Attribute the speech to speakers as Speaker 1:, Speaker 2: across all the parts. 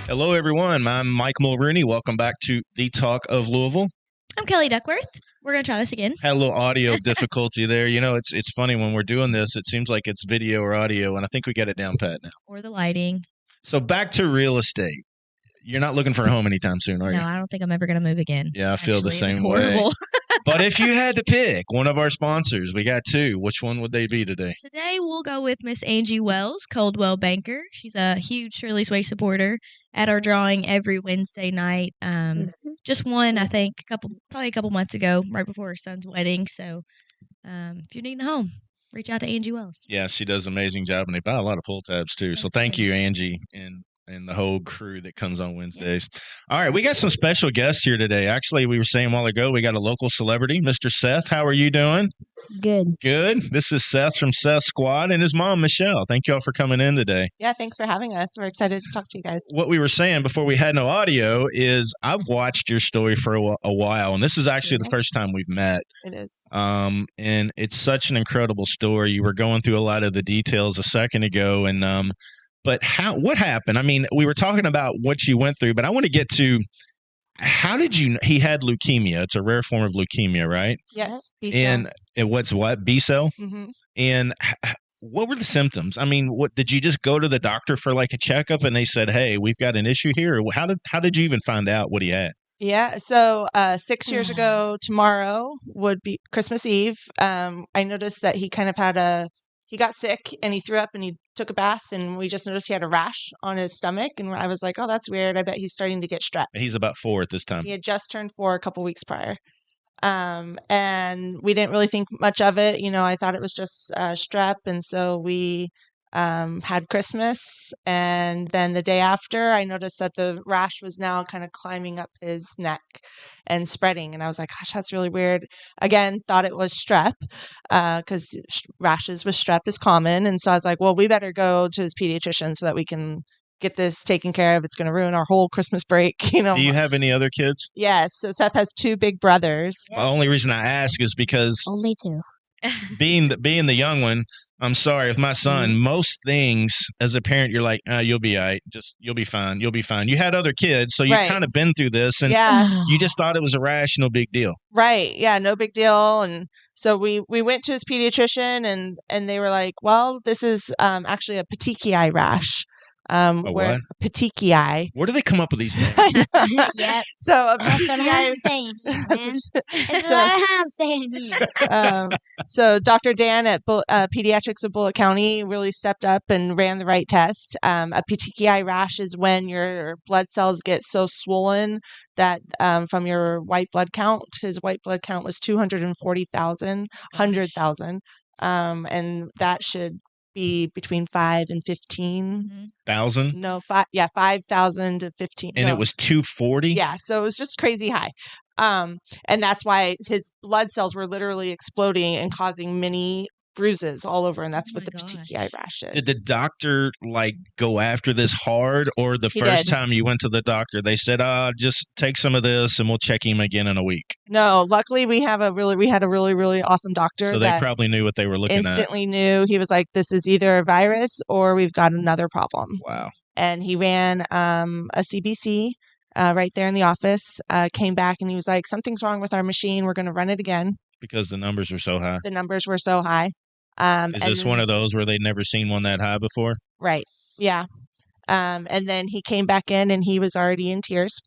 Speaker 1: Hello, everyone. I'm Mike Mulrooney. Welcome back to the Talk of Louisville.
Speaker 2: I'm Kelly Duckworth. We're going to try this again.
Speaker 1: Had a little audio difficulty there. You know, it's funny when we're doing this, it seems like it's video or audio, and I think we got it down pat now.
Speaker 2: Or the lighting.
Speaker 1: So back to real estate. You're not looking for a home anytime soon, are you?
Speaker 2: No, I don't think I'm ever going to move again.
Speaker 1: Yeah, I feel the same
Speaker 2: way.
Speaker 1: But if you had to pick one of our sponsors, we got two. Which one would they be today?
Speaker 2: Today, we'll go with Miss Angie Wells, Coldwell Banker. She's a huge Shirley's Way supporter at our drawing every Wednesday night. Just one, I think, probably a couple months ago, right before her son's wedding. So if you're needing a home, reach out to Angie Wells.
Speaker 1: Yeah, she does an amazing job, and they buy a lot of pull tabs, too. So thank you, Angie, and the whole crew that comes on Wednesdays. Yeah. All right, we got some special guests here today. Actually, we were saying a while ago, we got a local celebrity, Mr. Seth. How are you doing?
Speaker 3: Good.
Speaker 1: Good. This is Seth from Seth Squad and his mom, Michelle. Thank you all for coming in today.
Speaker 4: Yeah, thanks for having us. We're excited to talk to you guys.
Speaker 1: What we were saying before we had no audio is I've watched your story for a while, and this is actually the first time we've met.
Speaker 4: It is.
Speaker 1: And it's such an incredible story. You were going through a lot of the details a second ago, and but what happened? I mean, we were talking about what you went through, but I want to get to he had leukemia. It's a rare form of leukemia, right?
Speaker 4: Yes. B-cell.
Speaker 1: And what? B-cell?
Speaker 4: Mm-hmm.
Speaker 1: And what were the symptoms? I mean, what did you just go to the doctor for like a checkup and they said, hey, we've got an issue here? Or how did you even find out what he had?
Speaker 4: Yeah. So 6 years ago, tomorrow would be Christmas Eve. I noticed that he kind of he got sick and he threw up and he took a bath and we just noticed he had a rash on his stomach. And I was like, oh, that's weird. I bet he's starting to get strep.
Speaker 1: He's about 4 at this time.
Speaker 4: He had just turned 4 a couple weeks prior. And we didn't really think much of it. You know, I thought it was just strep. And so we had Christmas. And then the day after, I noticed that the rash was now kind of climbing up his neck and spreading. And I was like, gosh, that's really weird. Again, thought it was strep because rashes with strep is common. And so I was like, well, we better go to his pediatrician so that we can get this taken care of. It's going to ruin our whole Christmas break. You know.
Speaker 1: Do you have any other kids?
Speaker 4: Yes. So Seth has 2 big brothers.
Speaker 1: The only reason I ask is because
Speaker 3: only 2.
Speaker 1: being the young one, I'm sorry, with my son, most things as a parent, you're like, you'll be all right. You'll be fine. You'll be fine. You had other kids, so you've kind of been through this, and you just thought it was a rash, no big deal. Right.
Speaker 4: Yeah, no big deal. And so we went to his pediatrician, and they were like, well, this is actually a petechiae rash.
Speaker 1: What?
Speaker 4: Petechiae.
Speaker 1: Where do they come up with these names?
Speaker 3: Yep.
Speaker 4: So a
Speaker 3: that's what I'm saying, man. That's what I'm saying here.
Speaker 4: So Dr. Dan at Pediatrics of Bullitt County really stepped up and ran the right test. A petechiae rash is when your blood cells get so swollen that from your white blood count, his white blood count was 240,000, 100,000. And that should be between 5 and 15,000. No, 5,000 to 15.
Speaker 1: And it was 240.
Speaker 4: Yeah, so it was just crazy high, and that's why his blood cells were literally exploding and causing many bruises all over, and that's what the petechiae rash is.
Speaker 1: Did the doctor go after this hard, or the first time you went to the doctor, they said, just take some of this and we'll check him again in a week?
Speaker 4: No, luckily we had a really, really awesome doctor.
Speaker 1: So they probably knew what they were looking at.
Speaker 4: Instantly knew. He was like, this is either a virus or we've got another problem.
Speaker 1: Wow.
Speaker 4: And he ran a CBC right there in the office, came back and he was like, something's wrong with our machine. We're going to run it again.
Speaker 1: Because the numbers were so high.
Speaker 4: The numbers were so high.
Speaker 1: Is this one of those where they'd never seen one that high before?
Speaker 4: Right. Yeah. And then he came back in and he was already in tears.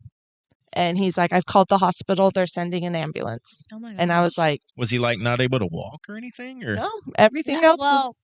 Speaker 4: And he's like, I've called the hospital. They're sending an ambulance.
Speaker 2: Oh my God.
Speaker 4: And I was like,
Speaker 1: was he not able to walk or anything? Or?
Speaker 4: No, everything else was...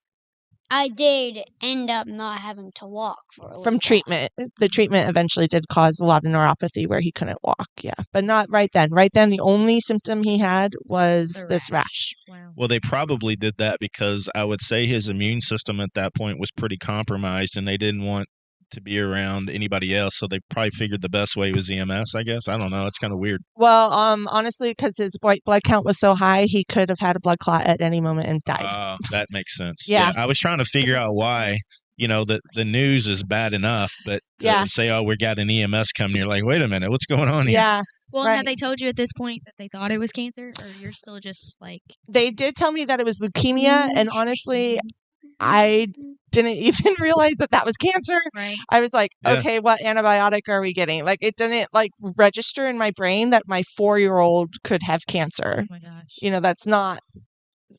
Speaker 3: I did end up not having to walk
Speaker 4: from treatment. The treatment eventually did cause a lot of neuropathy where he couldn't walk. Yeah, but not right then. Right then, the only symptom he had was this rash.
Speaker 2: Wow.
Speaker 1: Well, they probably did that because I would say his immune system at that point was pretty compromised, and they didn't want to be around anybody else, so they probably figured the best way was EMS, I guess. I don't know. It's kind of weird.
Speaker 4: Well, honestly, because his white blood count was so high, he could have had a blood clot at any moment and died.
Speaker 1: That makes sense.
Speaker 4: Yeah.
Speaker 1: I was trying to figure out why. The news is bad enough, but to say, we got an EMS coming, you're like, wait a minute, what's going on here?
Speaker 4: Yeah.
Speaker 2: Well, had they told you at this point that they thought it was cancer, or you're still just like...
Speaker 4: They did tell me that it was leukemia, and honestly... I didn't even realize that was cancer.
Speaker 2: Right.
Speaker 4: I was like,
Speaker 1: Yeah.
Speaker 4: okay, what antibiotic are we getting? Like, it didn't like register in my brain that my 4-year-old could have cancer.
Speaker 2: Oh my gosh.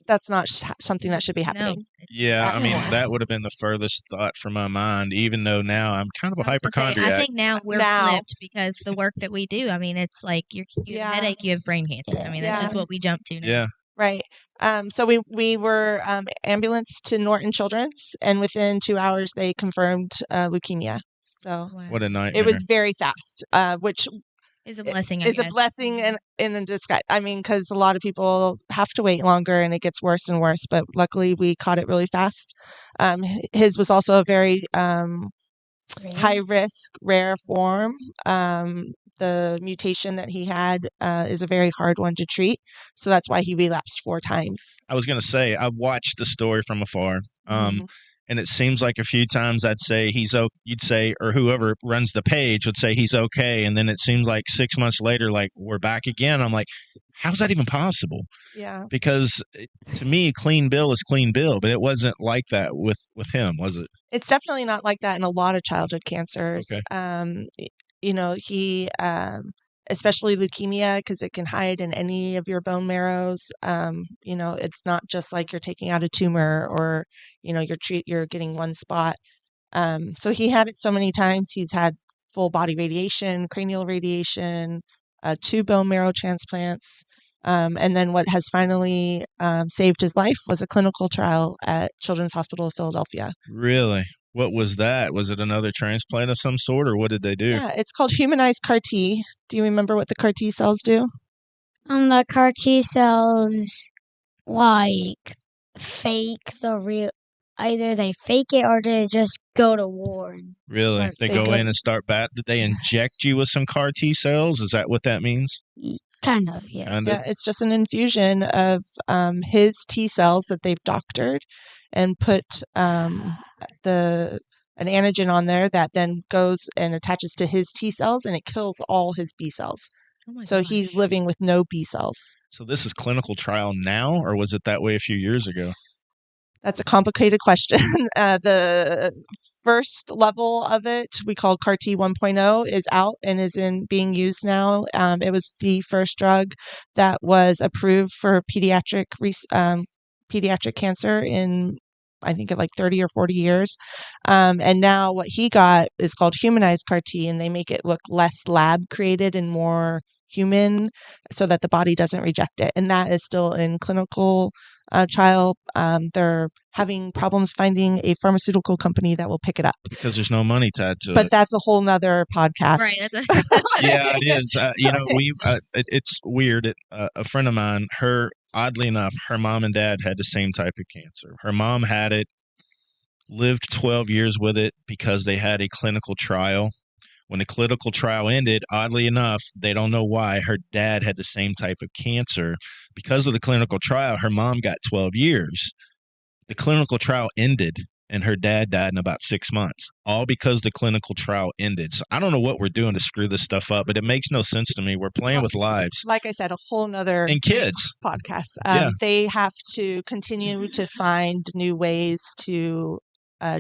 Speaker 4: That's not something that should be happening.
Speaker 1: Yeah, I mean,
Speaker 4: Yeah.
Speaker 1: that would have been the furthest thought from my mind, even though now I'm kind of a
Speaker 2: I was gonna say,
Speaker 1: hypochondriac.
Speaker 2: I think now we're flipped because the work that we do. I mean, it's like you have a headache, you have brain cancer. I mean, that's just what we jump to now.
Speaker 1: Yeah.
Speaker 4: Right. So we were ambulanced to Norton Children's, and within 2 hours they confirmed leukemia. So
Speaker 2: Wow.
Speaker 1: What a nightmare.
Speaker 4: it was very fast, which
Speaker 2: is a blessing.
Speaker 4: is a blessing in a disguise. I mean, because a lot of people have to wait longer, and it gets worse and worse. But luckily, we caught it really fast. His was also a very high risk, rare form. The mutation that he had is a very hard one to treat. So that's why he relapsed 4 times.
Speaker 1: I was going to say, I've watched the story from afar. And it seems like a few times I'd say you'd say, or whoever runs the page would say he's okay. And then it seems like 6 months later, like we're back again. I'm like, how's that even possible?
Speaker 4: Yeah.
Speaker 1: Because to me, clean bill is clean bill, but it wasn't like that with him, was it?
Speaker 4: It's definitely not like that in a lot of childhood cancers.
Speaker 1: Okay.
Speaker 4: He, especially leukemia, because it can hide in any of your bone marrows. It's not just like you're taking out a tumor or, you're getting one spot. So he had it so many times. He's had full body radiation, cranial radiation, 2 bone marrow transplants. And then what has finally saved his life was a clinical trial at Children's Hospital of Philadelphia.
Speaker 1: Really? What was that? Was it another transplant of some sort, or what did they do?
Speaker 4: Yeah, it's called Humanized CAR-T. Do you remember what the CAR-T cells do?
Speaker 3: The CAR-T cells, like, fake the real... Either they fake it or they just go to war.
Speaker 1: Really? They go in and start Did they inject you with some CAR-T cells? Is that what that means?
Speaker 3: Kind of, yes.
Speaker 1: Kind of.
Speaker 4: Yeah, it's just an infusion of his T cells that they've doctored and put an antigen on there that then goes and attaches to his T cells, and it kills all his B cells. So he's living with no B cells.
Speaker 1: So this is clinical trial now, or was it that way a few years ago?
Speaker 4: That's a complicated question. The first level of it, we call CAR-T 1.0, is out and is being used now. It was the first drug that was approved for pediatric cancer in, I think, like 30 or 40 years. And now what he got is called Humanized CAR-T, and they make it look less lab created and more human so that the body doesn't reject it. And that is still in clinical trial. They're having problems finding a pharmaceutical company that will pick it up.
Speaker 1: Because there's no money tied to it.
Speaker 4: But that's a whole nother podcast.
Speaker 2: Right.
Speaker 1: Yeah, it is. It's weird. A friend of mine, oddly enough, her mom and dad had the same type of cancer. Her mom had it, lived 12 years with it because they had a clinical trial. When the clinical trial ended, oddly enough, they don't know why, her dad had the same type of cancer. Because of the clinical trial, her mom got 12 years. The clinical trial ended, and her dad died in about 6 months, all because the clinical trial ended. So I don't know what we're doing to screw this stuff up, but it makes no sense to me. We're playing with lives.
Speaker 4: Like I said, a whole nother
Speaker 1: and kids
Speaker 4: podcast.
Speaker 1: Yeah.
Speaker 4: They have to continue to find new ways to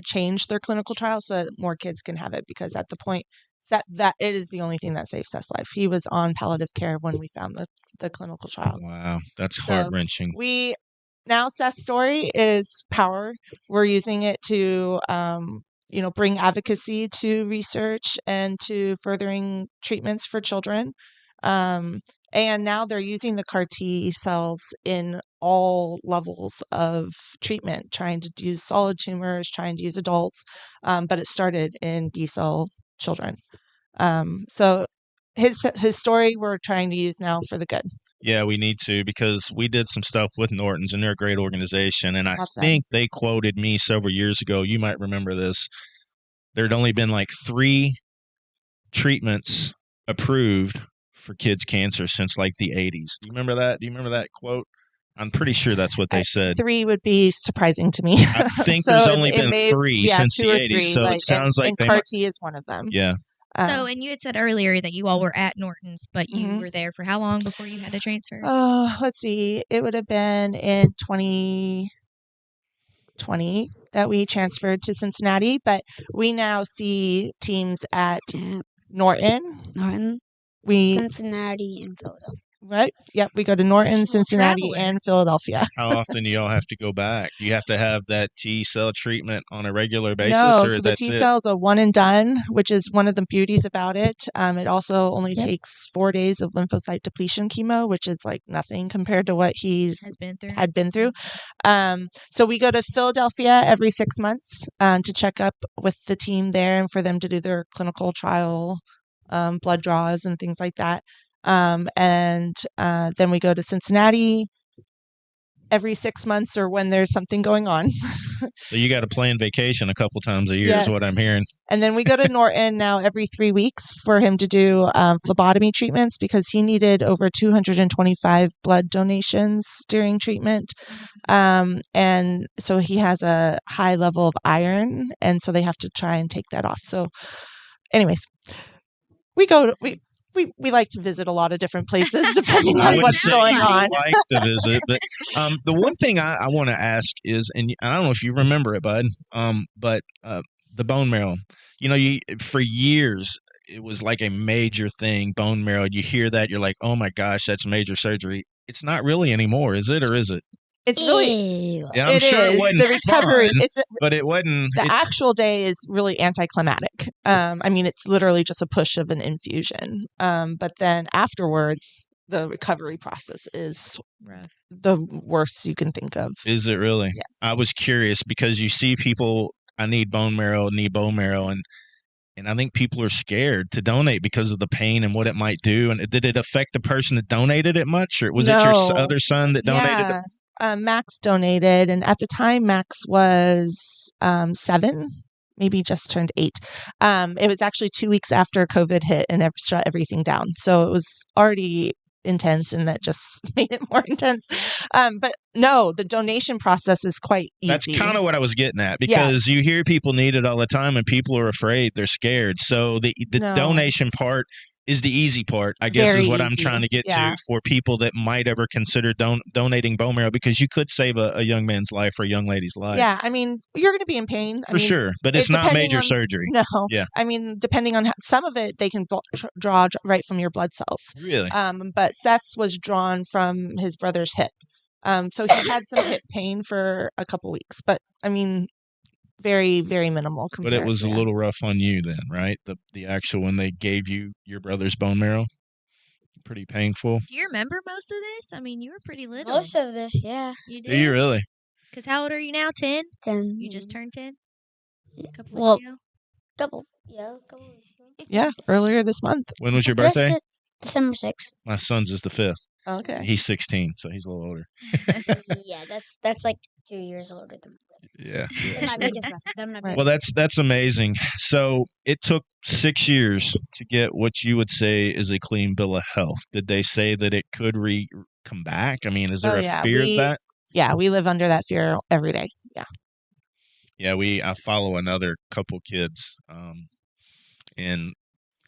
Speaker 4: change their clinical trial so that more kids can have it, because at the point that it is the only thing that saves Seth's life. He was on palliative care when we found the clinical trial.
Speaker 1: Wow, that's heart-wrenching.
Speaker 4: Now Seth's story is power. We're using it to bring advocacy to research and to furthering treatments for children. And now they're using the CAR-T cells in all levels of treatment, trying to use solid tumors, trying to use adults, but it started in B-cell children. So his story we're trying to use now for the good.
Speaker 1: Yeah, we need to, because we did some stuff with Norton's, and they're a great organization. And I think they quoted me several years ago. You might remember this. There'd only been like 3 treatments approved for kids' cancer since like the 80s. Do you remember that? Do you remember that quote? I'm pretty sure that's what they said.
Speaker 4: 3 would be surprising to me.
Speaker 1: I think there's only been 3 since the 80s. So it sounds like
Speaker 4: CAR-T is one of them.
Speaker 1: Yeah.
Speaker 2: So, and you had said earlier that you all were at Norton's, but you were there for how long before you had to transfer?
Speaker 4: Let's see. It would have been in 2020. that we transferred to Cincinnati, but we now see teams at Norton.
Speaker 3: Cincinnati, and Philadelphia.
Speaker 4: Right? Yep. We go to Norton,
Speaker 2: Professional
Speaker 4: Cincinnati,
Speaker 2: traveler.
Speaker 4: and Philadelphia.
Speaker 1: How often do y'all have to go back? You have to have that T cell treatment on a regular basis,
Speaker 4: No,
Speaker 1: or
Speaker 4: so the
Speaker 1: that's
Speaker 4: T
Speaker 1: it?
Speaker 4: cells are one and done, which is one of the beauties about it. It also only
Speaker 3: Yep.
Speaker 4: takes 4 days of lymphocyte depletion chemo, which is like nothing compared to what he's
Speaker 2: Has been through.
Speaker 4: had been through. So we go to Philadelphia every 6 months to check up with the team there and for them to do their clinical trial blood draws and things like that. And then we go to Cincinnati every 6 months or when there's something going on.
Speaker 1: So you got to plan vacation a couple times a year is what I'm
Speaker 4: Yes.
Speaker 1: hearing.
Speaker 4: And then we go to Norton now every 3 weeks for him to do phlebotomy treatments because he needed over 225 blood donations during treatment. And so he has a high level of iron, and so they have to try and take that off. So anyways, we like to visit a lot of different places depending
Speaker 1: I
Speaker 4: on
Speaker 1: wouldn't
Speaker 4: what's
Speaker 1: say
Speaker 4: going
Speaker 1: you
Speaker 4: on.
Speaker 1: like to visit, but the one thing I want to ask is, and I don't know if you remember it, bud, but the bone marrow. You know, for years it was like a major thing, bone marrow. You hear that, you're like, oh my gosh, that's major surgery. It's not really anymore, is it, or is it?
Speaker 4: It's really
Speaker 3: Ew.
Speaker 1: Yeah, I'm
Speaker 4: it
Speaker 1: sure
Speaker 4: is.
Speaker 1: it wasn't
Speaker 4: The recovery.
Speaker 1: fun,
Speaker 4: It's
Speaker 1: but it wasn't.
Speaker 4: the actual day is really anticlimactic. I mean, it's literally just a push of an infusion. But then afterwards, the recovery process is
Speaker 2: Rough.
Speaker 4: the worst you can think of.
Speaker 1: Is it really?
Speaker 4: Yes.
Speaker 1: I was curious because you see people, I need bone marrow, and I think people are scared to donate because of the pain and what it might do. And did it affect the person that donated it much, or was it your
Speaker 4: No.
Speaker 1: other son that donated it?
Speaker 4: Max donated, and at the time, Max was 7, maybe just turned 8. It was actually 2 weeks after COVID hit and shut everything down. So it was already intense, and that just made it more intense. But no, the donation process is quite easy.
Speaker 1: That's kind of what I was getting at, because you hear people need it all the time and people are afraid, they're scared. So the
Speaker 4: No.
Speaker 1: donation part is the easy part, I guess,
Speaker 4: Very
Speaker 1: is what I'm
Speaker 4: easy.
Speaker 1: trying to get
Speaker 4: Yeah.
Speaker 1: to for people that might ever consider donating bone marrow, because you could save a young man's life or a young lady's life.
Speaker 4: Yeah, I mean, you're going to be in pain.
Speaker 1: For sure, but it's not
Speaker 4: depending
Speaker 1: major
Speaker 4: on-
Speaker 1: surgery.
Speaker 4: No.
Speaker 1: Yeah.
Speaker 4: I mean, depending on some of it, they can draw right from your blood cells.
Speaker 1: Really?
Speaker 4: But Seth's was drawn from his brother's hip. So he had some hip pain for a couple weeks, but I mean, very, very minimal.
Speaker 1: But it was a
Speaker 4: yeah.
Speaker 1: little rough on you then, right? The actual, when they gave you your brother's bone marrow, pretty painful.
Speaker 2: Do you remember most of this? I mean, you were pretty little.
Speaker 3: Most of this, yeah.
Speaker 2: You
Speaker 1: Do you
Speaker 2: did?
Speaker 1: really?
Speaker 2: Because how old are you now? 10?
Speaker 3: 10.
Speaker 2: You just turned 10? A couple
Speaker 3: Well,
Speaker 2: weeks ago?
Speaker 3: couple. Yeah, couple weeks ago.
Speaker 4: Yeah, earlier this month.
Speaker 1: When was your
Speaker 3: Just
Speaker 1: birthday?
Speaker 3: December 6th.
Speaker 1: My son's is the 5th.
Speaker 4: Okay.
Speaker 1: He's 16, so he's a little older.
Speaker 3: Yeah, that's like 2 years older than
Speaker 1: Yeah.
Speaker 3: my biggest brother. Then my
Speaker 4: Right.
Speaker 1: Well, that's amazing. So it took 6 years to get what you would say is a clean bill of health. Did they say that it could come back? I mean, is there
Speaker 4: Oh,
Speaker 1: a
Speaker 4: yeah.
Speaker 1: fear of that?
Speaker 4: Yeah, we live under that fear every day. Yeah.
Speaker 1: Yeah, I follow another couple kids, and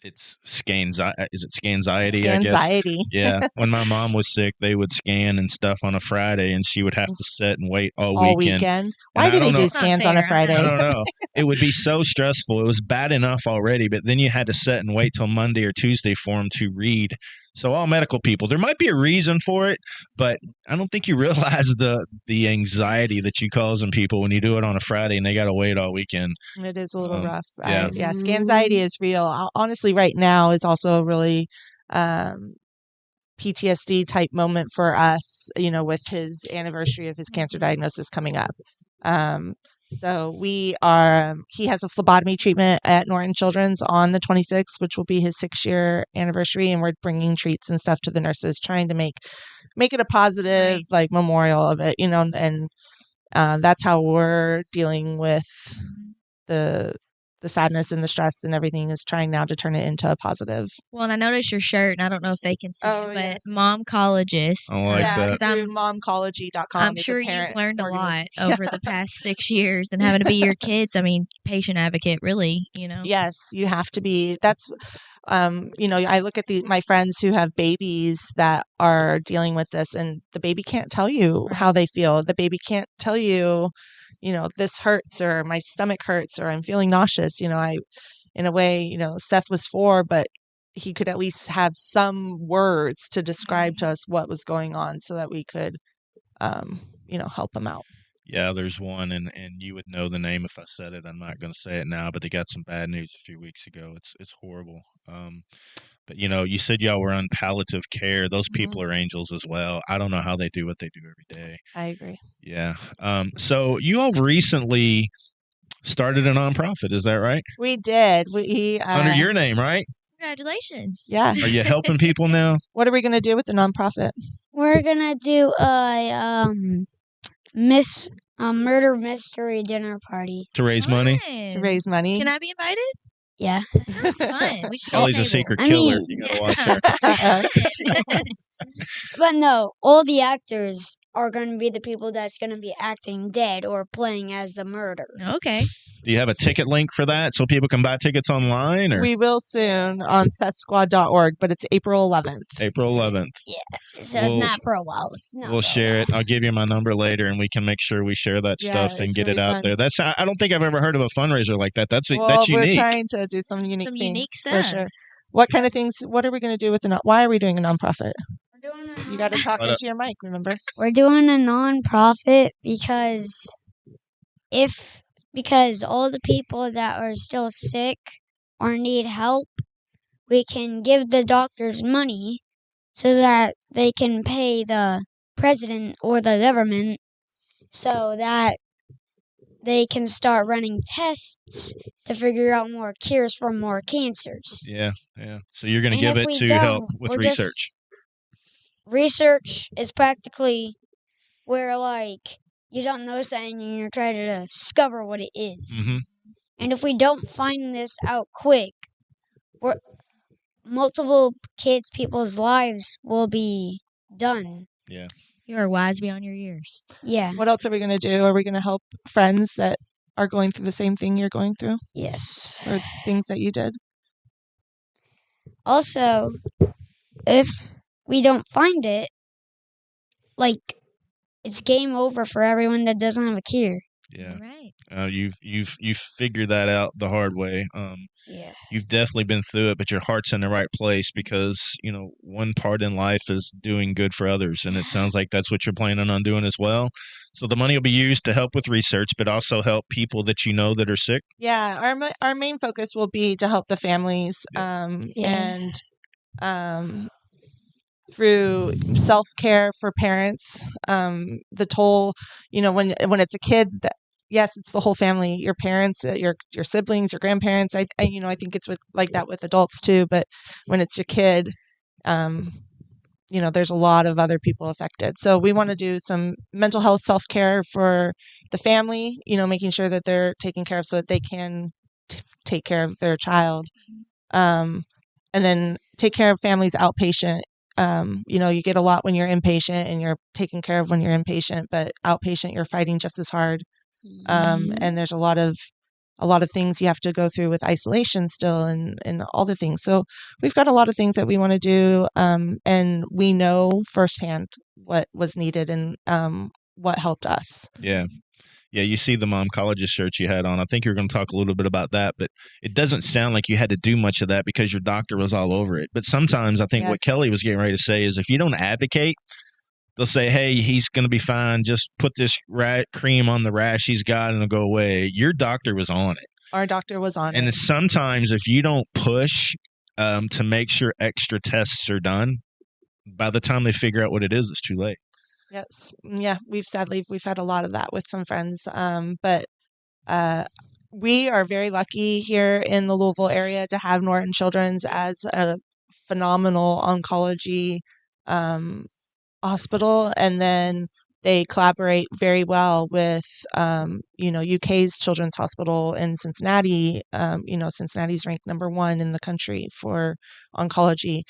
Speaker 1: it's scanxiety. Is it scanxiety? I guess.
Speaker 4: Anxiety.
Speaker 1: Yeah. When my mom was sick, they would scan and stuff on a Friday, and she would have to sit and wait all
Speaker 4: All
Speaker 1: weekend.
Speaker 4: weekend. Why
Speaker 1: And
Speaker 4: do
Speaker 1: I
Speaker 4: they
Speaker 1: don't
Speaker 4: do
Speaker 1: know-
Speaker 2: It's not
Speaker 4: scans on a
Speaker 2: fair, I
Speaker 4: Friday?
Speaker 1: I don't know. It would be so stressful. It was bad enough already, but then you had to sit and wait till Monday or Tuesday for them to read. So all medical people, there might be a reason for it, but I don't think you realize the anxiety that you cause in people when you do it on a Friday and they got to wait all weekend.
Speaker 4: It is a little rough.
Speaker 1: yeah.
Speaker 4: Yeah, scanxiety is real. Honestly, right now is also a really PTSD type moment for us, with his anniversary of his cancer diagnosis coming up. So he has a phlebotomy treatment at Norton Children's on the 26th, which will be his 6-year anniversary. And we're bringing treats and stuff to the nurses, trying to make it a positive, like, memorial of it, and that's how we're dealing with the sadness and the stress and everything, is trying now to turn it into a positive.
Speaker 2: Well, and I noticed your shirt, and I don't know if they can see
Speaker 4: Oh,
Speaker 2: it, but
Speaker 4: yes.
Speaker 2: momcologist.
Speaker 1: I like
Speaker 4: yeah,
Speaker 1: that.
Speaker 2: I'm-
Speaker 4: through momcology.com.
Speaker 2: I'm
Speaker 4: is a
Speaker 2: sure you've
Speaker 4: parent
Speaker 2: learned a lot
Speaker 4: organization.
Speaker 2: over the past 6 years, and having to be your kids. I mean, patient advocate, really.
Speaker 4: Yes, you have to be. That's, I look at my friends who have babies that are dealing with this, and the baby can't tell you how they feel. The baby can't tell you, this hurts, or my stomach hurts, or I'm feeling nauseous. In a way, Seth was 4, but he could at least have some words to describe to us what was going on so that we could, help him out.
Speaker 1: Yeah, there's one, and you would know the name if I said it. I'm not going to say it now, but they got some bad news a few weeks ago. It's horrible. But you said y'all were on palliative care. Those people are angels as well. I don't know how they do what they do every day.
Speaker 4: I agree.
Speaker 1: Yeah. So you all recently started a nonprofit, is that right?
Speaker 4: We did. We
Speaker 1: under your name, right?
Speaker 2: Congratulations.
Speaker 4: Yeah.
Speaker 1: Are you helping people now?
Speaker 4: What are we going to do with the nonprofit?
Speaker 3: We're gonna do a murder mystery dinner party.
Speaker 1: To raise money?
Speaker 4: To raise money.
Speaker 2: Can I be invited?
Speaker 3: Yeah.
Speaker 2: That sounds fun. We should
Speaker 1: Kelly's a secret killer. You gotta watch her.
Speaker 3: But no, all the actors are going to be the people that's going to be acting dead or playing as the murder.
Speaker 2: Okay.
Speaker 1: Do you have a ticket link for that so people can buy tickets online? Or?
Speaker 4: We will soon on sethsquad.org, but it's April 11th.
Speaker 1: April 11th.
Speaker 3: Yeah. So it's not for a while.
Speaker 1: We'll share it. I'll give you my number later, and we can make sure we share that stuff and get
Speaker 4: really
Speaker 1: it out
Speaker 4: fun.
Speaker 1: there. I don't think I've ever heard of a fundraiser like that. That's unique.
Speaker 4: We're trying to do some unique things.
Speaker 2: Unique stuff.
Speaker 4: For sure. What kind of things? What are we going to do with why are we doing a nonprofit? You got to talk into your mic, remember?
Speaker 3: We're doing a non-profit because all the people that are still sick or need help, we can give the doctors money so that they can pay the president or the government so that they can start running tests to figure out more cures for more cancers.
Speaker 1: Yeah. So you're going to give it to help with research.
Speaker 3: Research is practically where, you don't know something and you're trying to discover what it is.
Speaker 1: Mm-hmm.
Speaker 3: And if we don't find this out quick, multiple people's lives will be done.
Speaker 1: Yeah.
Speaker 2: You are wise beyond your years.
Speaker 3: Yeah.
Speaker 4: What else are we going to do? Are we going to help friends that are going through the same thing you're going through?
Speaker 3: Yes.
Speaker 4: Or things that you did?
Speaker 3: Also, if we don't find it, it's game over for everyone that doesn't have a cure.
Speaker 1: Yeah.
Speaker 2: Right.
Speaker 1: You've figured that out the hard way.
Speaker 3: Yeah.
Speaker 1: You've definitely been through it, but your heart's in the right place because, one part in life is doing good for others. And it sounds like that's what you're planning on doing as well. So the money will be used to help with research, but also help people that that are sick.
Speaker 4: Yeah. Our main focus will be to help the families
Speaker 3: Yeah.
Speaker 4: and through self-care for parents, the toll, when it's a kid, yes, it's the whole family, your parents, your siblings, your grandparents. I think it's like that with adults too. But when it's your kid, there's a lot of other people affected. So we want to do some mental health self-care for the family, making sure that they're taken care of so that they can take care of their child. And then take care of families outpatient. You get a lot when you're inpatient and you're taken care of when you're inpatient, but outpatient, you're fighting just as hard. And there's a lot of things you have to go through with isolation still and all the things. So we've got a lot of things that we want to do. And we know firsthand what was needed and what helped us.
Speaker 1: Yeah. Yeah, you see the momcologist shirt you had on. I think you're going to talk a little bit about that, but it doesn't sound like you had to do much of that because your doctor was all over it. But sometimes I think what Kelly was getting ready to say is if you don't advocate, they'll say, hey, he's going to be fine. Just put this cream on the rash he's got and it'll go away. Your doctor was on it.
Speaker 4: Our doctor was on it.
Speaker 1: And sometimes if you don't push to make sure extra tests are done, by the time they figure out what it is, it's too late.
Speaker 4: Yes. Yeah. We've had a lot of that with some friends. But we are very lucky here in the Louisville area to have Norton Children's as a phenomenal oncology hospital. And then they collaborate very well with, UK's Children's Hospital in Cincinnati. Cincinnati's ranked number 1 in the country for oncology.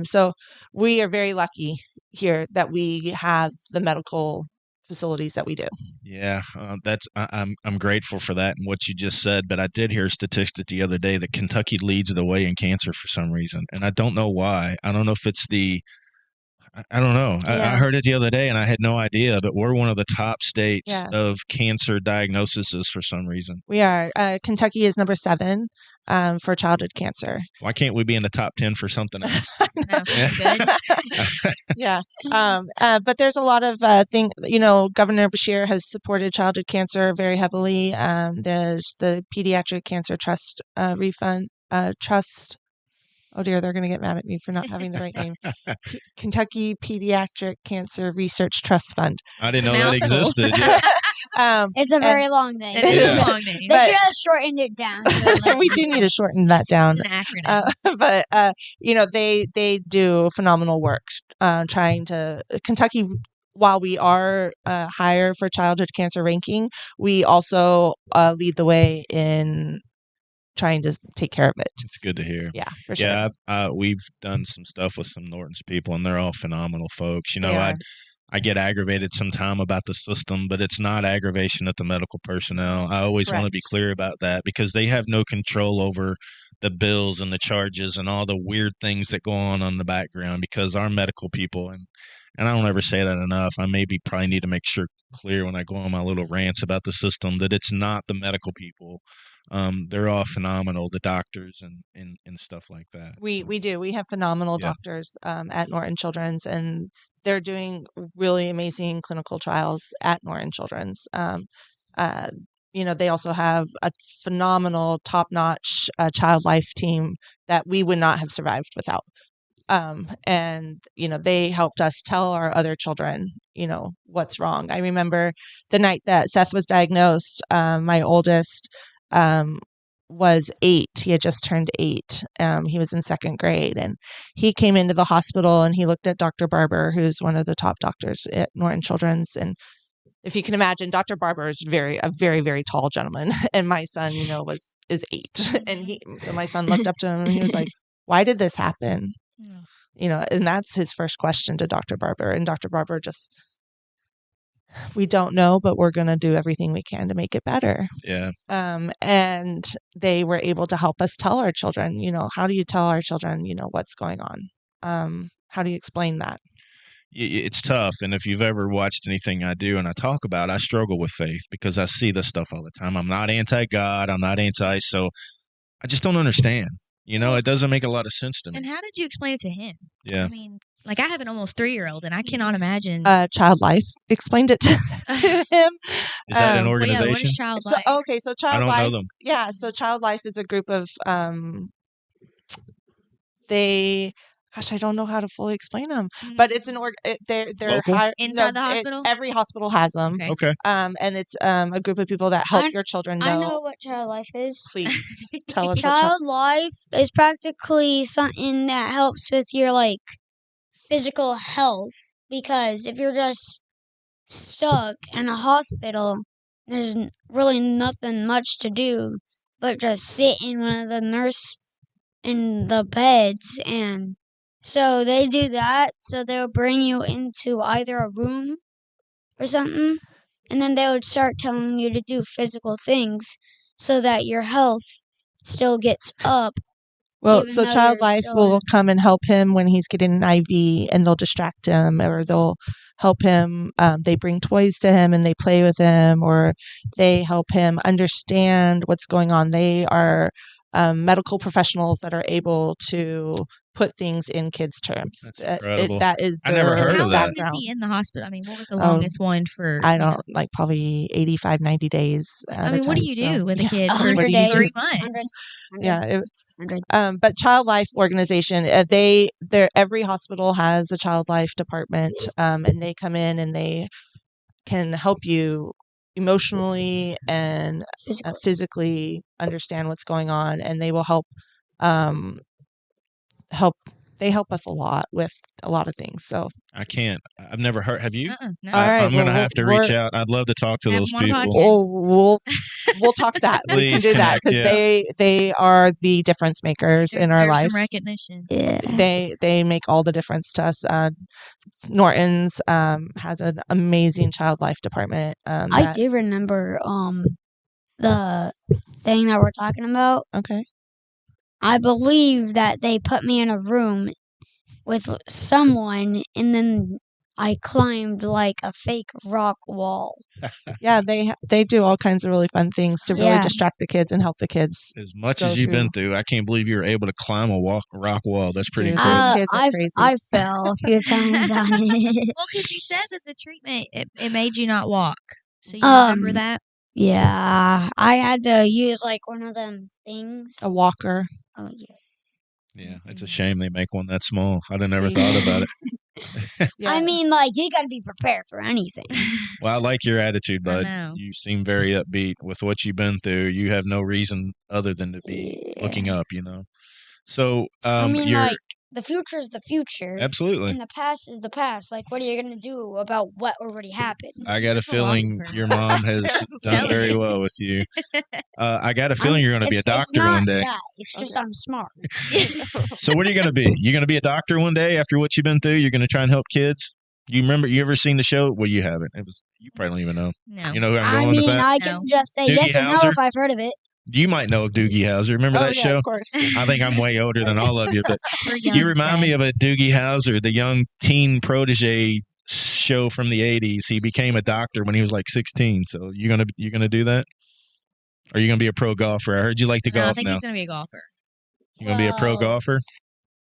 Speaker 4: So we are very lucky here that we have the medical facilities that we do.
Speaker 1: Yeah, I'm grateful for that and what you just said. But I did hear a statistic the other day that Kentucky leads the way in cancer for some reason, and I don't know why. I don't know if it's I don't know. I heard it
Speaker 4: Yes.
Speaker 1: the other day and I had no idea, but we're one of the top states
Speaker 4: Yeah.
Speaker 1: of cancer diagnoses for some reason.
Speaker 4: We are. Kentucky is number 7 for childhood cancer.
Speaker 1: Why can't we be in the top 10 for something else?
Speaker 2: No, good.
Speaker 4: Yeah. But there's a lot of things, Governor Bashir has supported childhood cancer very heavily. There's the Pediatric Cancer Trust trust. Oh dear, they're going to get mad at me for not having the right name. Kentucky Pediatric Cancer Research Trust Fund.
Speaker 1: I didn't know
Speaker 2: It's a
Speaker 1: that
Speaker 2: mouthful.
Speaker 1: existed. Yeah.
Speaker 3: It's a very long name.
Speaker 2: It is
Speaker 1: Yeah.
Speaker 2: a long name.
Speaker 3: They
Speaker 4: But-
Speaker 3: should have shortened it down.
Speaker 4: We do need to shorten that down.
Speaker 2: An acronym.
Speaker 4: But they do phenomenal work trying to Kentucky. While we are higher for childhood cancer ranking, we also lead the way in trying to take care of it.
Speaker 1: It's good to hear.
Speaker 4: Yeah, for sure.
Speaker 1: Yeah, we've done some stuff with some Norton's people, and they're all phenomenal folks.
Speaker 4: They are.
Speaker 1: I get aggravated sometime about the system, but it's not aggravation at the medical personnel. I always want to be
Speaker 4: Correct.
Speaker 1: clear about that because they have no control over the bills and the charges and all the weird things that go on in the background because our medical people, and I don't ever say that enough. I probably need to make sure clear when I go on my little rants about the system that it's not the medical people. They're all phenomenal, the doctors and stuff like that.
Speaker 4: We do. We have phenomenal
Speaker 1: Yeah.
Speaker 4: doctors at Norton Children's, and they're doing really amazing clinical trials at Norton Children's. They also have a phenomenal, top-notch child life team that we would not have survived without. They helped us tell our other children, what's wrong. I remember the night that Seth was diagnosed, my oldest was 8. He had just turned 8. He was in 2nd grade, and he came into the hospital and he looked at Dr. Barber, who's one of the top doctors at Norton Children's. And if you can imagine, Dr. Barber is a very, very tall gentleman. And my son, is 8. And so my son looked up to him and he was like, why did this happen? And that's his first question to Dr. Barber. And Dr. Barber we don't know, but we're going to do everything we can to make it better.
Speaker 1: Yeah.
Speaker 4: And they were able to help us tell our children, how do you tell our children, what's going on? How do you explain that?
Speaker 1: It's tough. And if you've ever watched anything I do and I talk about, I struggle with faith because I see this stuff all the time. I'm not anti-God. I'm not so I just don't understand. It doesn't make a lot of sense to me.
Speaker 2: And how did you explain it to him?
Speaker 1: Yeah.
Speaker 2: I mean, I have an almost 3-year-old, and I cannot imagine.
Speaker 4: Child Life explained it to him.
Speaker 1: Is that an
Speaker 2: What
Speaker 1: organization?
Speaker 2: is Child
Speaker 4: So
Speaker 2: Life?
Speaker 4: so
Speaker 1: I
Speaker 4: Child
Speaker 1: don't
Speaker 4: Life.
Speaker 1: know them.
Speaker 4: Yeah, so Child Life is a group of I don't know how to fully explain them, but it's an they're
Speaker 1: Local?
Speaker 2: Inside the hospital?
Speaker 4: Every hospital has them.
Speaker 2: Okay.
Speaker 1: Okay.
Speaker 4: And it's a group of people that help your children know.
Speaker 3: I know what Child Life is.
Speaker 4: Please tell us.
Speaker 3: Child Life is practically something that helps with your physical health, because if you're just stuck in a hospital, there's really nothing much to do but just sit in one of the nurse in the beds. And so they do that, so they'll bring you into either a room or something, and then they would start telling you to do physical things so that your health still gets up.
Speaker 4: Well,
Speaker 3: even
Speaker 4: so
Speaker 3: though
Speaker 4: Child
Speaker 3: you're
Speaker 4: Life
Speaker 3: still
Speaker 4: will
Speaker 3: in-
Speaker 4: come and help him when he's getting an IV, and they'll distract him, or they'll help him. They bring toys to him and they play with him, or they help him understand what's going on. They are medical professionals that are able to put things in kids' terms.
Speaker 1: That's incredible.
Speaker 4: That is
Speaker 1: I never
Speaker 4: their
Speaker 1: heard
Speaker 2: How
Speaker 1: of
Speaker 2: long
Speaker 1: that.
Speaker 2: was
Speaker 4: background.
Speaker 2: he in the hospital? I mean, what was the
Speaker 4: Oh,
Speaker 2: longest one for?
Speaker 4: I don't probably 85, 90 days.
Speaker 2: I mean, what do you do with a kid for
Speaker 3: 100
Speaker 4: what do you
Speaker 3: days.
Speaker 4: do?
Speaker 2: 3 months?
Speaker 4: Yeah.
Speaker 3: 100.
Speaker 4: But Child Life organization, every hospital has a Child Life department, and they come in and they can help you emotionally and physically understand what's going on, and they will help. They help us a lot with a lot of things. So
Speaker 1: I've never heard. Have you?
Speaker 2: No.
Speaker 4: All right,
Speaker 1: I'm going to
Speaker 4: well,
Speaker 1: have to reach out. I'd love to talk to
Speaker 2: Have
Speaker 1: those
Speaker 2: one
Speaker 1: people.
Speaker 2: podcast.
Speaker 4: we'll talk that. We can
Speaker 1: Please
Speaker 4: do that
Speaker 1: connect,
Speaker 4: because
Speaker 1: yeah.
Speaker 4: they are the difference makers in our
Speaker 2: There's
Speaker 4: life.
Speaker 2: some recognition.
Speaker 3: Yeah.
Speaker 4: They make all the difference to us. Norton's has an amazing Child Life department.
Speaker 3: I do remember the thing that we're talking about.
Speaker 4: Okay.
Speaker 3: I believe that they put me in a room with someone, and then I climbed like a fake rock wall.
Speaker 4: Yeah, they do all kinds of really fun things to really
Speaker 3: Yeah.
Speaker 4: distract the kids and help the kids.
Speaker 1: As much
Speaker 4: Go
Speaker 1: as you've been
Speaker 4: through.
Speaker 1: through, I can't believe you were able to climb a rock wall. That's pretty
Speaker 4: Dude,
Speaker 1: incredible.
Speaker 4: those kids are crazy.
Speaker 3: I fell a few times on it.
Speaker 2: Well, because you said that the treatment it made you not walk, so you remember that.
Speaker 3: Yeah, I had to use like one of them things.
Speaker 4: A walker.
Speaker 3: Oh yeah.
Speaker 1: Yeah, it's a shame they make one that small. I'd have never
Speaker 4: Yeah.
Speaker 1: thought about it.
Speaker 4: Yeah.
Speaker 3: I mean, like you got to be prepared for anything.
Speaker 1: Well, I like your attitude,
Speaker 2: I
Speaker 1: bud.
Speaker 2: know.
Speaker 1: You seem very upbeat with what you've been through. You have no reason other than to be looking up, So,
Speaker 3: I mean,
Speaker 1: you're
Speaker 3: like the future is the future,
Speaker 1: absolutely.
Speaker 3: and the past is the past. Like, what are you gonna do about what already happened?
Speaker 1: I got a
Speaker 2: She's a
Speaker 1: feeling
Speaker 2: philosopher.
Speaker 1: your mom has done
Speaker 2: telling
Speaker 1: very
Speaker 2: you.
Speaker 1: well with you. I got a feeling you're going to be a
Speaker 3: It's
Speaker 1: doctor
Speaker 3: not
Speaker 1: one day.
Speaker 3: that. It's just I'm smart.
Speaker 1: So, what are you going to be? You're going to be a doctor one day after what you've been through? You're going to try and help kids? You remember? You ever seen the show? Well, you haven't. You probably don't even know.
Speaker 2: No.
Speaker 1: You know who I'm
Speaker 3: I
Speaker 1: going with
Speaker 3: mean,
Speaker 1: that?
Speaker 3: I can
Speaker 2: No.
Speaker 3: just say
Speaker 1: Doogie
Speaker 3: yes or no
Speaker 1: Howser?
Speaker 3: if I've heard of it.
Speaker 1: You might know of Doogie Howser. Remember that
Speaker 4: yeah,
Speaker 1: show?
Speaker 4: Of course.
Speaker 1: I think I'm way older than all of you, but
Speaker 2: We're young,
Speaker 1: you remind me
Speaker 2: Seth.
Speaker 1: of a Doogie Howser, the young teen protege show from the 80s. He became a doctor when he was like 16. So you gonna do that? Or are you gonna be a pro golfer? I heard you like to
Speaker 2: No, I
Speaker 1: golf
Speaker 2: think
Speaker 1: now.
Speaker 2: he's gonna be a golfer.
Speaker 1: You gonna be a pro
Speaker 3: Well,
Speaker 1: golfer?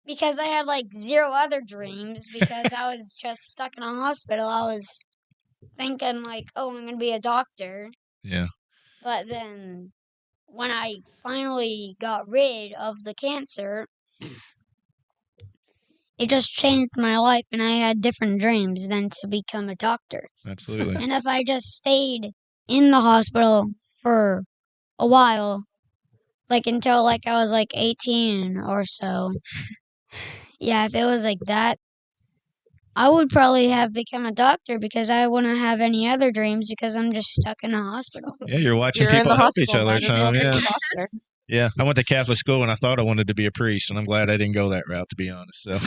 Speaker 3: Because I had like zero other dreams because I was just stuck in a hospital. I was thinking like, oh, I'm gonna be a doctor.
Speaker 1: Yeah.
Speaker 3: But then when I finally got rid of the cancer, it just changed my life, and I had different dreams than to become a doctor.
Speaker 1: Absolutely.
Speaker 3: And if I just stayed in the hospital for a while, like until like I was like 18 or so, yeah, if it was like that, I would probably have become a doctor because I wouldn't have any other dreams because I'm just stuck in a hospital.
Speaker 1: Yeah, you're watching
Speaker 4: You're in
Speaker 1: people
Speaker 4: the
Speaker 1: help each
Speaker 4: hospital,
Speaker 1: other.
Speaker 4: might as well
Speaker 1: Tom.
Speaker 4: be
Speaker 1: Yeah.
Speaker 4: a doctor.
Speaker 1: Yeah. I went to Catholic school and I thought I wanted to be a priest, and I'm glad I didn't go that route, to be honest. So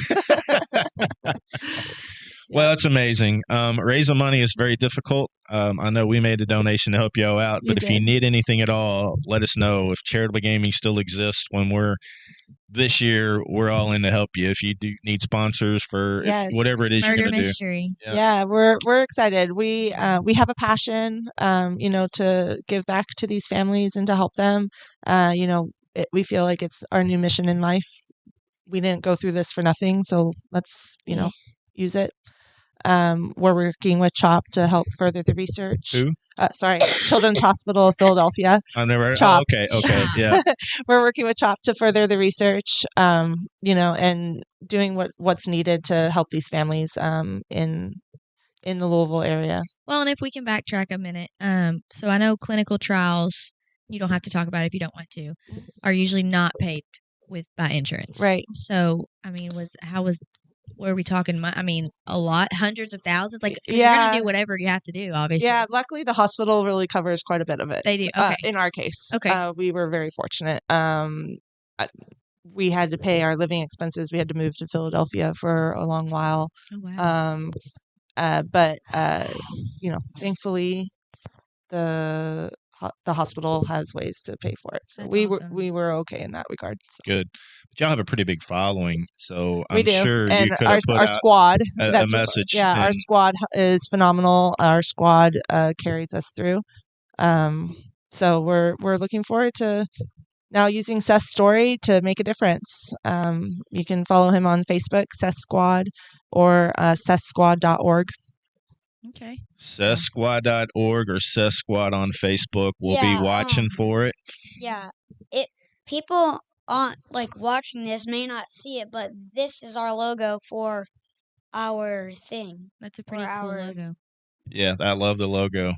Speaker 1: well, it's amazing. Raising money is very difficult. I know we made a donation to help y'all out,
Speaker 3: You
Speaker 1: but if you
Speaker 3: did.
Speaker 1: need anything at all, let us know. If charitable gaming still exists when we're this year, we're all in to help you. If you do need sponsors for
Speaker 4: Yes.
Speaker 1: whatever it is you're
Speaker 2: Murder
Speaker 1: going to do.
Speaker 2: mystery.
Speaker 1: Yeah.
Speaker 4: Yeah, we're excited. We have a passion, to give back to these families and to help them. We feel like it's our new mission in life. We didn't go through this for nothing, so let's use it. We're working with CHOP to help further the research.
Speaker 1: Who?
Speaker 4: Children's Hospital of Philadelphia.
Speaker 1: I've never heard.
Speaker 4: CHOP.
Speaker 1: Oh, okay. Yeah.
Speaker 4: We're working with CHOP to further the research, and doing what's needed to help these families in the Louisville area.
Speaker 2: Well, and if we can backtrack a minute, so I know clinical trials, you don't have to talk about it if you don't want to, are usually not paid by insurance.
Speaker 4: Right.
Speaker 2: So, I mean, what are we talking? I mean, a lot, hundreds of thousands. Like, 'cause you're
Speaker 4: Yeah.
Speaker 2: gonna do whatever you have to do, obviously.
Speaker 4: Yeah, luckily the hospital really covers quite a bit of it.
Speaker 2: They do, okay.
Speaker 4: In our case.
Speaker 2: Okay.
Speaker 4: We were very fortunate. We had to pay our living expenses. We had to move to Philadelphia for a long while.
Speaker 2: Oh wow.
Speaker 4: But thankfully the hospital has ways to pay for it. So
Speaker 2: That's
Speaker 4: we
Speaker 2: awesome.
Speaker 4: were okay in that regard. So.
Speaker 1: Good. But y'all have a pretty big following, so
Speaker 4: We
Speaker 1: I'm
Speaker 4: do.
Speaker 1: sure
Speaker 4: And
Speaker 1: you could have put
Speaker 4: our
Speaker 1: out
Speaker 4: squad.
Speaker 1: a
Speaker 4: that's what-
Speaker 1: message.
Speaker 4: yeah, our
Speaker 1: and-
Speaker 4: squad is phenomenal. Our squad carries us through. So we're looking forward to now using Seth's story to make a difference. You can follow him on Facebook, Seth Squad, or sethsquad.org.
Speaker 2: Okay.
Speaker 1: SethSquad.org or Seth Squad on Facebook. We'll
Speaker 3: Yeah,
Speaker 1: be watching for it.
Speaker 3: Yeah, people on like watching this may not see it, but this is our logo for our thing.
Speaker 2: That's a pretty
Speaker 3: Or
Speaker 2: cool
Speaker 3: our-
Speaker 2: logo.
Speaker 1: Yeah, I love the logo.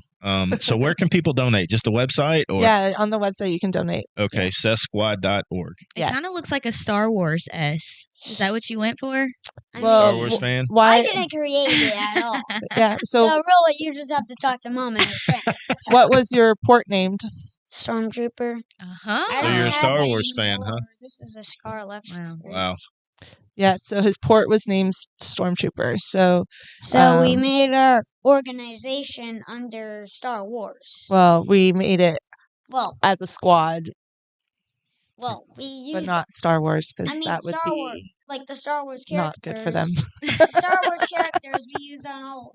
Speaker 1: So where can people donate? Just the website? Or
Speaker 4: Yeah, on the website you can donate.
Speaker 1: Okay, SethSquad.org.
Speaker 2: It
Speaker 4: Yes.
Speaker 2: kind of looks like a Star Wars S. Is that what you went for?
Speaker 3: I
Speaker 1: Star
Speaker 3: mean,
Speaker 1: Wars fan?
Speaker 3: I
Speaker 4: Why?
Speaker 3: didn't create it at all.
Speaker 4: Yeah.
Speaker 3: So
Speaker 4: So,
Speaker 3: really, you just have to talk to mom and her friends.
Speaker 4: what was your port named?
Speaker 3: Stormtrooper.
Speaker 2: Uh-huh.
Speaker 3: I
Speaker 1: So
Speaker 3: don't
Speaker 1: you're a
Speaker 3: have
Speaker 1: Star
Speaker 3: that
Speaker 1: Wars fan,
Speaker 3: anymore.
Speaker 1: huh?
Speaker 3: This is a scar left.
Speaker 2: Wow.
Speaker 1: Wow.
Speaker 4: Yeah. So his port was named Stormtrooper. So,
Speaker 3: So we
Speaker 4: Um,
Speaker 3: made our organization under Star Wars.
Speaker 4: well, we made it
Speaker 3: Well,
Speaker 4: as a squad,
Speaker 3: we
Speaker 4: but
Speaker 3: used.
Speaker 4: not Star Wars because
Speaker 3: I mean,
Speaker 4: that would
Speaker 3: Star
Speaker 4: be.
Speaker 3: Wars. like the Star Wars
Speaker 4: Not
Speaker 3: characters.
Speaker 4: good for them.
Speaker 3: Star Wars characters we use on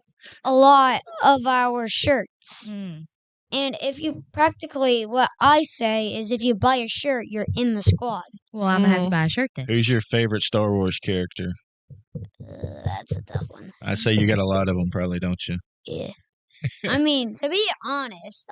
Speaker 3: a lot of our shirts.
Speaker 2: Mm.
Speaker 3: And if you practically, what I say is if you buy a shirt, you're in the squad.
Speaker 2: Well, I'm going to have to buy a shirt then.
Speaker 1: Who's your favorite Star Wars character?
Speaker 3: That's a tough one.
Speaker 1: I say you got a lot of them, probably, don't you?
Speaker 3: Yeah. I mean, to be honest,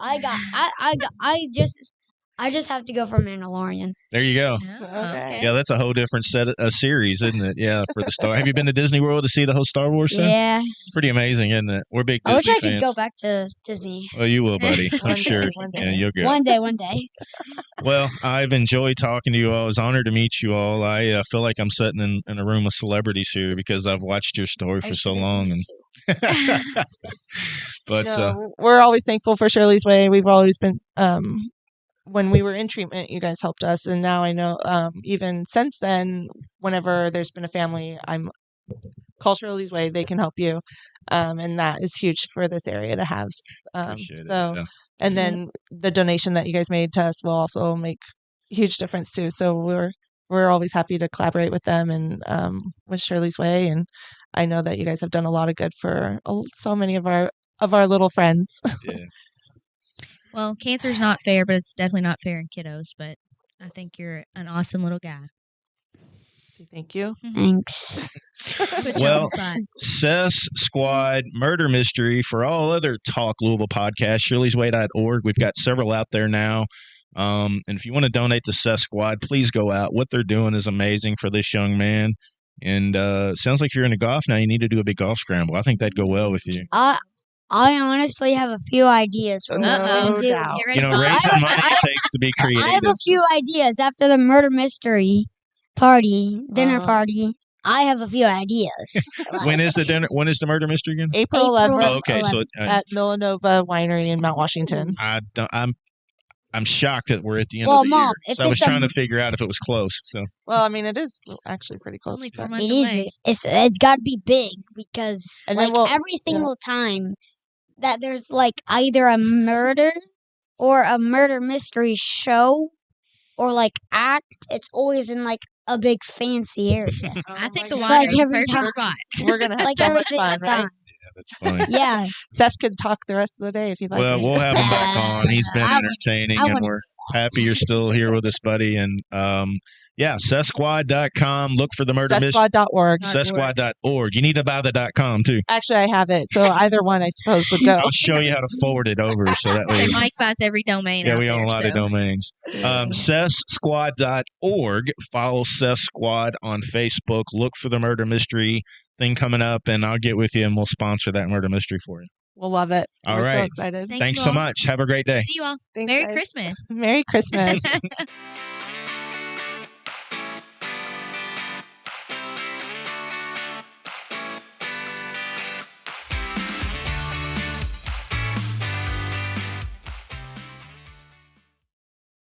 Speaker 3: I just have to go for Mandalorian.
Speaker 1: There you go.
Speaker 2: Oh,
Speaker 4: Okay.
Speaker 1: Yeah, that's a whole different set of series, isn't it? Yeah, for the Star. Have you been to Disney World to see the whole Star Wars stuff?
Speaker 3: Yeah.
Speaker 1: It's pretty amazing, isn't it? We're big
Speaker 3: I wish
Speaker 1: Disney
Speaker 3: I could
Speaker 1: fans.
Speaker 3: go back to Disney.
Speaker 1: Well, you will, buddy. I'm
Speaker 4: One day,
Speaker 1: sure.
Speaker 4: one day.
Speaker 1: Yeah, you'll go.
Speaker 3: One day.
Speaker 1: Well, I've enjoyed talking to you all. I was honored to meet you all. I feel like I'm sitting in a room of celebrities here because I've watched your story for so long. But
Speaker 4: we're always thankful for Shirley's Way. We've always been, when we were in treatment, you guys helped us. And now I know even since then, whenever there's been a family, call Shirley's Way. They can help you. And that is huge for this area to have.
Speaker 1: appreciate it.
Speaker 4: So,
Speaker 1: Yeah.
Speaker 4: and then the donation that you guys made to us will also make a huge difference too. So we're always happy to collaborate with them and with Shirley's Way. And I know that you guys have done a lot of good for so many of our little friends.
Speaker 1: Yeah.
Speaker 2: Well, cancer's not fair, but it's definitely not fair in kiddos. But I think you're an awesome little guy.
Speaker 4: Thank you.
Speaker 3: Thanks.
Speaker 2: Put you
Speaker 1: Well,
Speaker 2: on the spot.
Speaker 1: Seth's Squad Murder Mystery. For all other Talk Louisville podcasts, shirleysway.org. We've got several out there now. And if you want to donate to Seth's Squad, please go out. What they're doing is amazing for this young man. And sounds like you're into golf now. You need to do a big golf scramble. I think that'd go well with you.
Speaker 3: I honestly have a few ideas for what
Speaker 2: Uh-oh.
Speaker 3: we can do.
Speaker 4: doubt.
Speaker 2: Get ready
Speaker 1: You know,
Speaker 2: for
Speaker 1: raising
Speaker 2: it.
Speaker 1: money takes to be
Speaker 3: I have
Speaker 1: creative.
Speaker 3: a few ideas after the murder mystery dinner
Speaker 4: Uh-huh.
Speaker 3: party. I have a few ideas.
Speaker 1: When is the dinner? When is the murder mystery again?
Speaker 4: April 11th
Speaker 1: Oh, okay. So
Speaker 4: at Millanova Winery in Mount Washington.
Speaker 1: I'm shocked that we're at the end
Speaker 3: Well,
Speaker 1: of the
Speaker 3: Mom,
Speaker 1: year.
Speaker 3: if
Speaker 1: So I was
Speaker 3: it's a-
Speaker 1: trying to figure out if it was close. So
Speaker 4: Well, I mean, it is actually pretty close.
Speaker 2: only 4
Speaker 4: but-
Speaker 2: months
Speaker 3: It is.
Speaker 2: away.
Speaker 3: It's got to be big because
Speaker 4: And then
Speaker 3: like every single time that there's like either a murder or a murder mystery show or like act, it's always in like a big fancy area.
Speaker 2: I think
Speaker 4: my
Speaker 2: the
Speaker 4: goodness.
Speaker 2: wine
Speaker 3: Like
Speaker 2: is a
Speaker 3: every
Speaker 2: perfect
Speaker 3: time.
Speaker 2: spot.
Speaker 4: We're going to have
Speaker 3: Like
Speaker 4: so
Speaker 3: every
Speaker 4: much
Speaker 3: single
Speaker 4: fun,
Speaker 3: time.
Speaker 4: right?
Speaker 1: that's funny.
Speaker 3: Yeah.
Speaker 4: Seth could talk the rest of the day if you'd like.
Speaker 1: Well,
Speaker 4: me to.
Speaker 1: we'll have him back on. He's been
Speaker 3: I would-
Speaker 1: entertaining,
Speaker 3: I
Speaker 1: and
Speaker 3: would-
Speaker 1: we're happy you're still here with us, buddy. And yeah, SethSquad.com. Look for the murder mystery.
Speaker 4: SethSquad.org.
Speaker 1: SethSquad.org. You need to buy the .com too.
Speaker 4: Actually, I have it. So either one, I suppose, would go.
Speaker 1: I'll show you how to forward it over so that way.
Speaker 2: Say Mike buys every domain.
Speaker 1: Yeah,
Speaker 2: out
Speaker 1: we own
Speaker 2: there,
Speaker 1: a lot of
Speaker 2: so.
Speaker 1: domains. SethSquad.org. Follow Seth Squad on Facebook. Look for the murder mystery thing coming up, and I'll get with you and we'll sponsor that murder mystery for you.
Speaker 4: We'll love it.
Speaker 1: All
Speaker 4: We're so
Speaker 1: right.
Speaker 4: excited.
Speaker 2: Thank
Speaker 1: Thanks
Speaker 2: you
Speaker 1: so
Speaker 2: all.
Speaker 1: much. Have a great day.
Speaker 2: See you all.
Speaker 4: Thanks,
Speaker 2: Merry
Speaker 4: guys.
Speaker 2: Christmas.
Speaker 4: Merry Christmas.